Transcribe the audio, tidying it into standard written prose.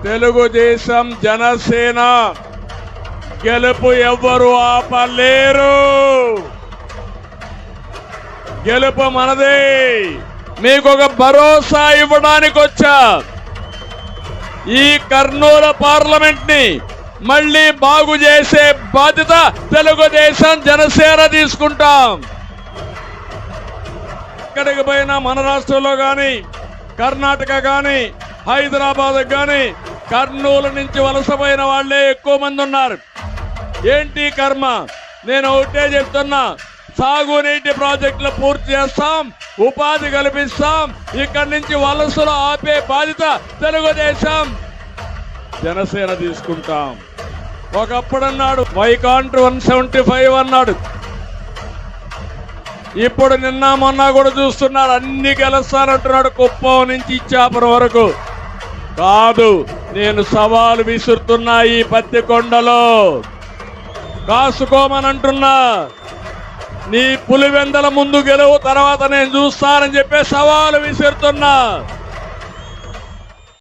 తెలుగుదేశం జనసేన గెలుపు ఎవ్వరు ఆపలేరు. గెలుపు మనదే. మీకు ఒక భరోసా ఇవ్వడానికి వచ్చా. ఈ కర్నూలు పార్లమెంట్ ని మళ్ళీ బాగు చేసే బాధ్యత తెలుగుదేశం జనసేన తీసుకుంటాం. ఎక్కడికి పోయినా మన రాష్ట్రంలో కానీ, కర్ణాటక కానీ, హైదరాబాద్ కానీ కర్నూలు నుంచి వలసపోయిన వాళ్లే ఎక్కువ మంది ఉన్నారు. ఏంటి కర్మ? నేను ఒకటే చెప్తున్నా, సాగునీటి ప్రాజెక్టులు పూర్తి చేస్తాం, ఉపాధి కల్పిస్తాం. ఇక్కడి నుంచి వలసలు ఆపే బాధ్యత తెలుగుదేశం జనసేన తీసుకుంటాం. ఒకప్పుడు అన్నాడు వై కాంట్ 175 అన్నాడు. ఇప్పుడు నిన్న మొన్న కూడా చూస్తున్నారు, అన్ని గెలుస్తానంటున్నాడు. కుప్పం నుంచి ఇచ్చాపురం వరకు. కాదు, నేను సవాలు విసురుతున్నా. ఈ పత్తికొండలో కాసుకోమనంటున్నా. నీ పులివెందల ముందు గెలువు, తర్వాత నేను చూస్తానని చెప్పి సవాలు విసురుతున్నా.